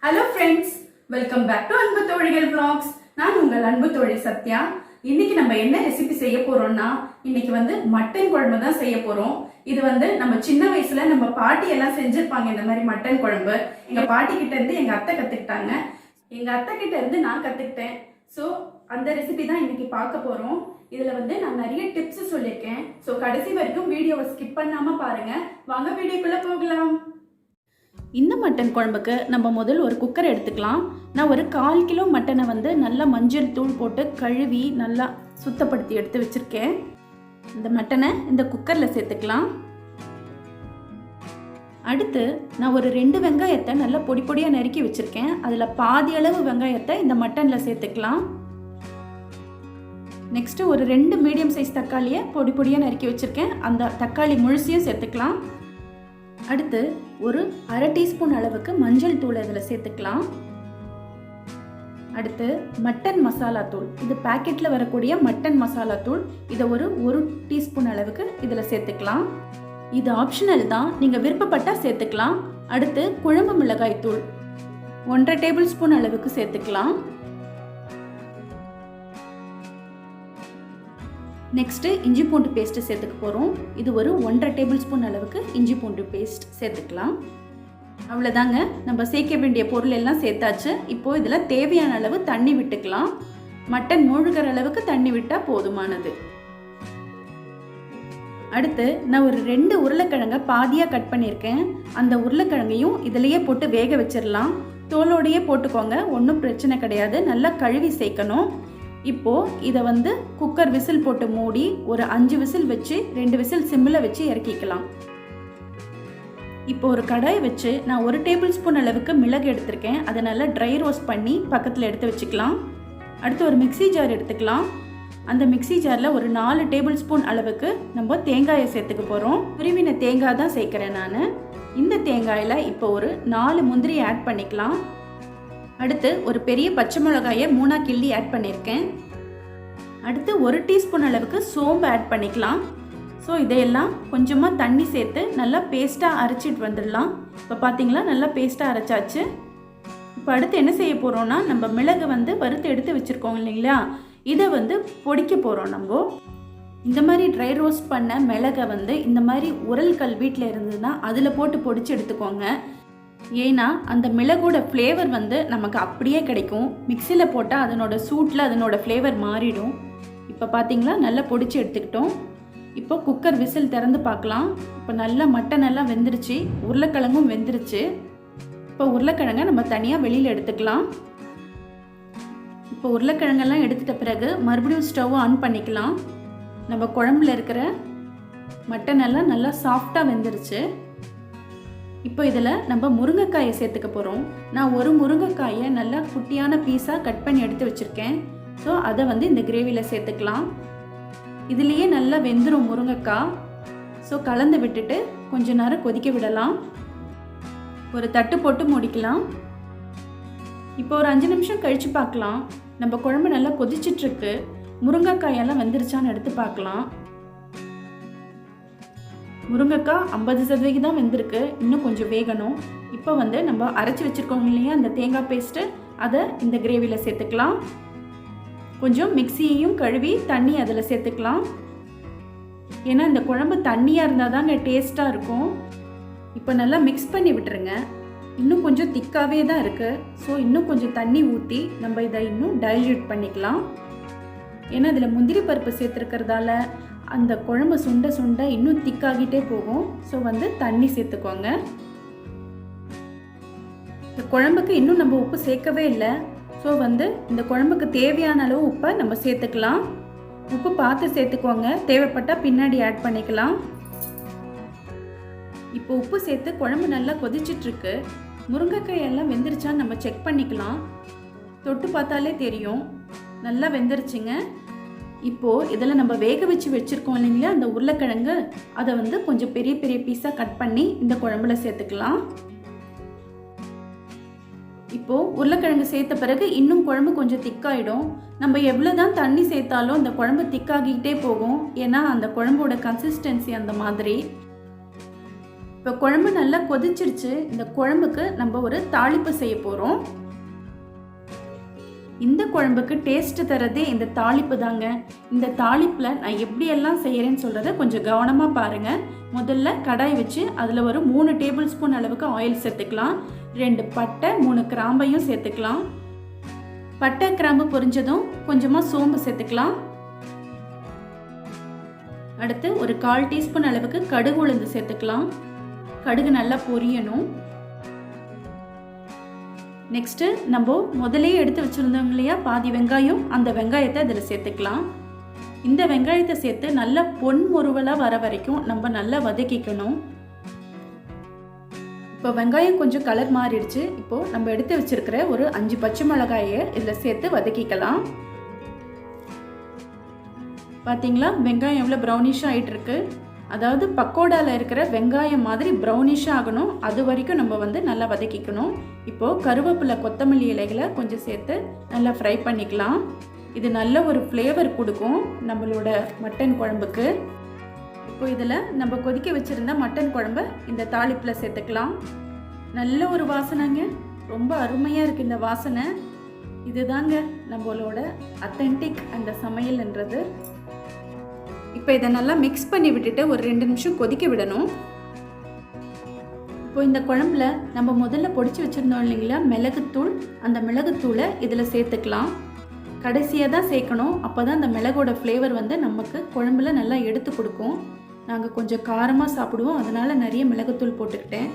Hello friends, welcome back to Anbu Thozhigal Vlogs. நான் உங்கள் அன்பு தோழி சத்யா. இன்னைக்கு நம்ம என்ன ரெசிபி செய்ய போறோம்னா, இன்னைக்கு மட்டன் குழம்பு தான் செய்ய போறோம். இது நம்ம சின்ன வயசுல நம்ம பாட்டி எல்லாம் செஞ்சிருப்பாங்க இந்த மாதிரி மட்டன் குழம்பு. எங்க பாட்டி கிட்ட இருந்து எங்க அத்தை கத்துக்கிட்டாங்க. எங்க அத்தை கிட்ட இருந்து நான் கத்துக்கிட்டேன். சோ அந்த ரெசிபி தான் இன்னைக்கு பார்க்க போறோம். இதுல நான் நிறைய டிப்ஸ் சொல்லியிருக்கேன். சோ கடைசி வரைக்கும் வீடியோவை ஸ்கிப் பண்ணாம பாருங்க. வாங்க வீடியோக்குள்ள போகலாம். இந்த மட்டன் குழம்புக்கு நம்ம முதல் ஒரு குக்கர் எடுத்துக்கலாம். நான் ஒரு 1/4 கிலோ மட்டனை நல்லா மஞ்சள் தூள் போட்டு கழுவி நல்லா சுத்தப்படுத்தி எடுத்து வச்சுருக்கேன். இந்த மட்டனை இந்த குக்கரில் சேர்த்துக்கலாம். அடுத்து நான் ஒரு 2 வெங்காயத்தை நல்லா பொடி பொடியாக நறுக்கி வச்சுருக்கேன். அதில் பாதி அளவு வெங்காயத்தை இந்த மட்டனில் சேர்த்துக்கலாம். நெக்ஸ்ட்டு ஒரு 2 மீடியம் சைஸ் தக்காளியை பொடி பொடியாக நறுக்கி வச்சுருக்கேன். அந்த தக்காளி முழுசையும் சேர்த்துக்கலாம். அடுத்து ஒரு 1/2 டீஸ்பூன் அளவுக்கு மஞ்சள் தூள் இதில் சேர்த்துக்கலாம். அடுத்து மட்டன் மசாலா தூள், இது பேக்கெட்டில் வரக்கூடிய மட்டன் மசாலா தூள், இதை ஒரு டீஸ்பூன் அளவுக்கு இதில் சேர்த்துக்கலாம். இது ஆப்ஷனல் தான், நீங்கள் விருப்பப்பட்டால் சேர்த்துக்கலாம். அடுத்து குழம்பு மிளகாய் தூள் 1/2 டேபிள் ஸ்பூன் அளவுக்கு சேர்த்துக்கலாம். நெக்ஸ்ட்டு இஞ்சி பூண்டு பேஸ்ட்டு சேர்த்துக்க போகிறோம். இது ஒரு 1/2 டேபிள் ஸ்பூன் அளவுக்கு இஞ்சி பூண்டு பேஸ்ட் சேர்த்துக்கலாம். அவ்வளோதாங்க, நம்ம சேர்க்க வேண்டிய பொருள் எல்லாம் சேர்த்தாச்சு. இப்போது இதில் தேவையான அளவு தண்ணி விட்டுக்கலாம். மட்டன் மூழ்கிற அளவுக்கு தண்ணி விட்டால் போதுமானது. அடுத்து நான் ஒரு 2 உருளைக்கிழங்கை பாதியாக கட் பண்ணியிருக்கேன். அந்த உருளைக்கிழங்கையும் இதிலையே போட்டு வேக வச்சிடலாம். தோலோடையே போட்டுக்கோங்க, ஒன்றும் பிரச்சனை கிடையாது. நல்லா கழுவி சேர்க்கணும். இப்போது இதை குக்கர் விசில் போட்டு மூடி ஒரு 5 விசில் வச்சு 2 விசில் சிம்மில் வச்சு இறக்கிக்கலாம். இப்போ ஒரு கடாய் வச்சு நான் 1 டேபிள் ஸ்பூன் அளவுக்கு மிளகு எடுத்திருக்கேன். அதை நல்லா ட்ரை ரோஸ்ட் பண்ணி பக்கத்தில் எடுத்து வச்சுக்கலாம். அடுத்து ஒரு மிக்ஸி ஜார் எடுத்துக்கலாம். அந்த மிக்ஸி ஜாரில் ஒரு 4 டேபிள் ஸ்பூன் அளவுக்கு நம்ம தேங்காயை சேர்த்துக்க போகிறோம். துருவின தேங்காய் தான் சேர்க்குறேன் நான். இந்த தேங்காயில் இப்போ ஒரு 4 முந்திரி ஆட் பண்ணிக்கலாம். அடுத்து ஒரு பெரிய பச்சை மிளகாயை 3 கிள்ளி ஆட் பண்ணியிருக்கேன். அடுத்து 1 டீஸ்பூன் அளவுக்கு சோம்பு ஆட் பண்ணிக்கலாம். ஸோ இதையெல்லாம் கொஞ்சமாக தண்ணி சேர்த்து நல்லா பேஸ்ட்டாக அரைச்சிட்டு வந்துடலாம். இப்போ பார்த்தீங்களா, நல்லா பேஸ்ட்டாக அரைச்சாச்சு. இப்போ அடுத்து என்ன செய்ய போகிறோன்னா, நம்ம மிளகு வறுத்து எடுத்து வச்சுருக்கோம் இல்லைங்களா, இதை பொடிக்க போகிறோம். நம்ம இந்த மாதிரி ட்ரை ரோஸ்ட் பண்ண மிளகை இந்த மாதிரி உரல் கல் வீட்டில் இருந்ததுன்னா அதில் போட்டு பொடிச்சு எடுத்துக்கோங்க. ஏன்னா அந்த மிளகோட ஃப்ளேவர் நமக்கு அப்படியே கிடைக்கும். மிக்சியில் போட்டால் அதனோட சூட்டில் அதனோட ஃப்ளேவர் மாறிடும். இப்போ பார்த்தீங்களா, நல்லா பொடிச்சு எடுத்துக்கிட்டோம். இப்போ குக்கர் விசில் திறந்து பார்க்கலாம். இப்போ நல்லா மட்டன் எல்லாம் வெந்துருச்சு, உருளைக்கிழங்கும் வெந்துருச்சு. இப்போ உருளைக்கிழங்கை நம்ம தனியாக வெளியில் எடுத்துக்கலாம். இப்போ உருளைக்கிழங்கெல்லாம் எடுத்துட்ட பிறகு மறுபடியும் ஸ்டவ் ஆன் பண்ணிக்கலாம். நம்ம குழம்புல இருக்கிற மட்டன் எல்லாம் நல்லா சாஃப்டாக வெந்துருச்சு. இப்போ இதில் நம்ம முருங்கைக்காயை சேர்த்துக்க போகிறோம். நான் ஒரு முருங்கைக்காயை நல்லா குட்டியான பீஸாக கட் பண்ணி எடுத்து வச்சுருக்கேன். ஸோ அதை இந்த கிரேவியில் சேர்த்துக்கலாம். இதுலேயே நல்லா வெந்துடும் முருங்கைக்காய். ஸோ கலந்து விட்டுட்டு கொஞ்ச நேரம் கொதிக்க விடலாம். ஒரு தட்டு போட்டு மூடிக்கலாம். இப்போ ஒரு 5 நிமிஷம் கழித்து பார்க்கலாம். நம்ம குழம்பு நல்லா கொதிச்சிட்ருக்கு. முருங்கைக்காயெல்லாம் வெந்துருச்சான்னு எடுத்து பார்க்கலாம். முருங்கைக்காய் 50% வெந்திருக்கு, இன்னும் கொஞ்சம் வேகணும். இப்போ நம்ம அரைச்சி வச்சுருக்கோம் இல்லையா அந்த தேங்காய் பேஸ்ட்டு, அதை இந்த கிரேவியில் சேர்த்துக்கலாம். கொஞ்சம் மிக்சியையும் கழுவி தண்ணி அதில் சேர்த்துக்கலாம். ஏன்னா இந்த குழம்பு தண்ணியாக இருந்தால் தாங்க டேஸ்ட்டாக இருக்கும். இப்போ நல்லா மிக்ஸ் பண்ணி விட்டுருங்க. இன்னும் கொஞ்சம் திக்காகவே தான் இருக்குது. ஸோ இன்னும் கொஞ்சம் தண்ணி ஊற்றி நம்ம இதை இன்னும் டைல்யூட் பண்ணிக்கலாம். ஏன்னா இதில் முந்திரி பருப்பு சேர்த்துருக்கிறதால அந்த குழம்பு சுண்ட சுண்ட இன்னும் திக்காகிட்டே போகும். ஸோ தண்ணி சேர்த்துக்கோங்க. இந்த குழம்புக்கு இன்னும் நம்ம உப்பு சேர்க்கவே இல்லை. ஸோ இந்த குழம்புக்கு தேவையான அளவு உப்பை நம்ம சேர்த்துக்கலாம். உப்பு பார்த்து சேர்த்துக்கோங்க, தேவைப்பட்டால் பின்னாடி ஆட் பண்ணிக்கலாம். இப்போ உப்பு சேர்த்து குழம்பு நல்லா கொதிச்சிட்ருக்கு. முருங்கைக்காய் எல்லாம் வெந்துருச்சான்னு நம்ம செக் பண்ணிக்கலாம். தொட்டு பார்த்தாலே தெரியும் நல்லா வெந்துருச்சுங்க. இப்போது இதில் நம்ம வேக வச்சு வச்சுருக்கோம் இல்லைங்களா அந்த உருளைக்கிழங்கு, அதை கொஞ்சம் பெரிய பெரிய பீஸாக கட் பண்ணி இந்த குழம்புல சேர்த்துக்கலாம். இப்போது உருளைக்கிழங்கு சேர்த்த பிறகு இன்னும் குழம்பு கொஞ்சம் திக்காயிடும். நம்ம எவ்வளோ தான் தண்ணி சேர்த்தாலும் அந்த குழம்பு திக்காகிக்கிட்டே போகும். ஏன்னா அந்த குழம்போட கன்சிஸ்டன்சி அந்த மாதிரி. இப்போ குழம்பு நல்லா கொதிச்சிருச்சு. இந்த குழம்புக்கு நம்ம ஒரு தாளிப்பு செய்ய போகிறோம். இந்த குழம்புக்கு டேஸ்ட் தரதே இந்த தாளிப்பு தாங்க. இந்த தாளிப்பில் நான் எப்படியெல்லாம் செய்கிறேன்னு சொல்கிறத கொஞ்சம் கவனமாக பாருங்கள். முதல்ல கடாய் வச்சு அதில் ஒரு 3 டேபிள் ஸ்பூன் அளவுக்கு ஆயில் சேர்த்துக்கலாம். 2 பட்டை 3 கிராம்பையும் சேர்த்துக்கலாம். பட்டை கிராம்பு பொரிஞ்சதும் கொஞ்சமாக சோம்பு சேர்த்துக்கலாம். அடுத்து ஒரு 1/4 டீஸ்பூன் அளவுக்கு கடுகு உளுந்து சேர்த்துக்கலாம். கடுகு நல்லா பொரியணும். நெக்ஸ்ட்டு நம்ம முதலே எடுத்து வச்சுருந்தோம் இல்லையா பாதி வெங்காயம், அந்த வெங்காயத்தை இதில் சேர்த்துக்கலாம். இந்த வெங்காயத்தை சேர்த்து நல்லா பொன் முறுவலாக வர வரைக்கும் நம்ம நல்லா வதக்கிக்கணும். இப்போ வெங்காயம் கொஞ்சம் கலர் மாறிடுச்சு. இப்போது நம்ம எடுத்து வச்சுருக்கிற ஒரு 5 பச்சை மிளகாயை இதில் சேர்த்து வதக்கிக்கலாம். பார்த்தீங்களா வெங்காயம் எவ்வளோ ப்ரௌனிஷாக ஆகிட்டுருக்கு. அதாவது பக்கோடாவில் இருக்கிற வெங்காயம் மாதிரி ப்ரௌனிஷாக ஆகணும். அது வரைக்கும் நம்ம நல்லா வதக்கிக்கணும். இப்போது கருவேப்பிலை கொத்தமல்லி இலைகளை கொஞ்சம் சேர்த்து நல்லா ஃப்ரை பண்ணிக்கலாம். இது நல்ல ஒரு ஃப்ளேவர் கொடுக்கும் நம்மளோட மட்டன் குழம்புக்கு. இப்போ இதில் நம்ம கொதிக்க வச்சுருந்த மட்டன் குழம்பை இந்த தாளிப்பில் சேர்த்துக்கலாம். நல்ல ஒரு வாசனைங்க, ரொம்ப அருமையாக இருக்குது இந்த வாசனை. இதுதாங்க நம்மளோட அத்தென்டிக் அந்த சமையல்ன்றது. இப்போ இதை நல்லா மிக்ஸ் பண்ணி விட்டுட்டு ஒரு 2 நிமிஷம் கொதிக்க விடணும். இப்போ இந்த குழம்புல நம்ம முதல்ல பொடிச்சு வச்சுருந்தோம் இல்லைங்களா மிளகுத்தூள், அந்த மிளகுத்தூளை இதில் சேர்த்துக்கலாம். கடைசியாக தான் சேர்க்கணும். அப்போ தான் அந்த மிளகோட ஃப்ளேவர் நமக்கு குழம்புல நல்லா எடுத்து கொடுக்கும். நாங்கள் கொஞ்சம் காரமாக சாப்பிடுவோம், அதனால் நிறைய மிளகுத்தூள் போட்டுக்கிட்டேன்.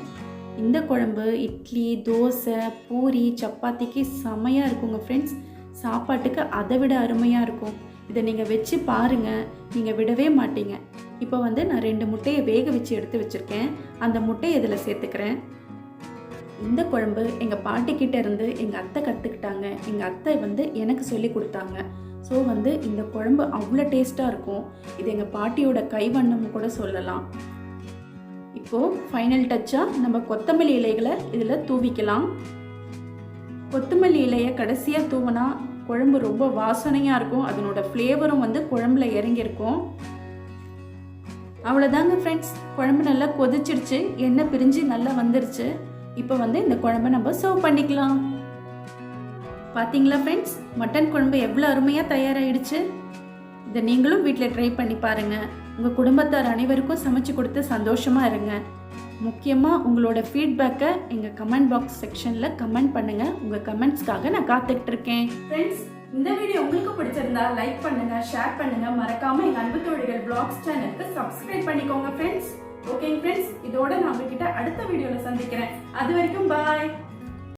இந்த குழம்பு இட்லி, தோசை, பூரி, சப்பாத்திக்கு செமையாக இருக்குங்க ஃப்ரெண்ட்ஸ். சாப்பாட்டுக்கு அதை விட அருமையாக இருக்கும். இதை நீங்கள் வச்சு பாருங்கள், நீங்கள் விடவே மாட்டீங்க. இப்போ நான் 2 முட்டையை வேக வச்சு எடுத்து வச்சுருக்கேன். அந்த முட்டையை இதில் சேர்த்துக்கிறேன். இந்த குழம்பு எங்கள் பாட்டிக்கிட்ட இருந்து எங்கள் அத்தை கற்றுக்கிட்டாங்க. எங்கள் அத்தை எனக்கு சொல்லி கொடுத்தாங்க. ஸோ இந்த குழம்பு அவ்வளோ டேஸ்ட்டாக இருக்கும். இது எங்கள் பாட்டியோட கைவண்ணம் கூட சொல்லலாம். இப்போது ஃபைனல் டச்சாக நம்ம கொத்தமல்லி இலைகளை இதில் தூவிக்கலாம். கொத்தமல்லி இலையை கடைசியாக தூவினா குழம்பு ரொம்ப வாசனையாக இருக்கும். அதனோட ஃப்ளேவரும் குழம்புல இறங்கியிருக்கும். அவ்வளோதாங்க ஃப்ரெண்ட்ஸ், குழம்பு நல்லா கொதிச்சிருச்சு, எண்ணெய் பிரிஞ்சு நல்லா வந்துருச்சு. இப்போ இந்த குழம்பை நம்ம சர்வ் பண்ணிக்கலாம். பார்த்தீங்களா ஃப்ரெண்ட்ஸ், மட்டன் குழம்பு எவ்வளோ அருமையாக தயாராகிடுச்சு. இதை நீங்களும் வீட்டில் ட்ரை பண்ணி பாருங்கள். உங்கள் குடும்பத்தார் அனைவருக்கும் சமைச்சு கொடுத்து சந்தோஷமாக இருங்க. முக்கியமாக உங்களோட ஃபீட்பேக்கை எங்கள் கமெண்ட் பாக்ஸ் செக்ஷனில் கமெண்ட் பண்ணுங்கள். உங்கள் கமெண்ட்ஸ்க்காக நான் காத்துக்கிட்டு இருக்கேன். ஃப்ரெண்ட்ஸ், இந்த வீடியோ உங்களுக்கு பிடிச்சிருந்தா லைக் பண்ணுங்கள், ஷேர் பண்ணுங்கள். மறக்காமல் எங்கள் அன்பு தோழிகள் vlogs சேனலுக்கு சப்ஸ்கிரைப் பண்ணிக்கோங்க ஃப்ரெண்ட்ஸ். ஓகேங்க ஃப்ரெண்ட்ஸ், இதோட நான் உங்ககிட்ட அடுத்த வீடியோவில் சந்திக்கிறேன். அது வரைக்கும் பாய்.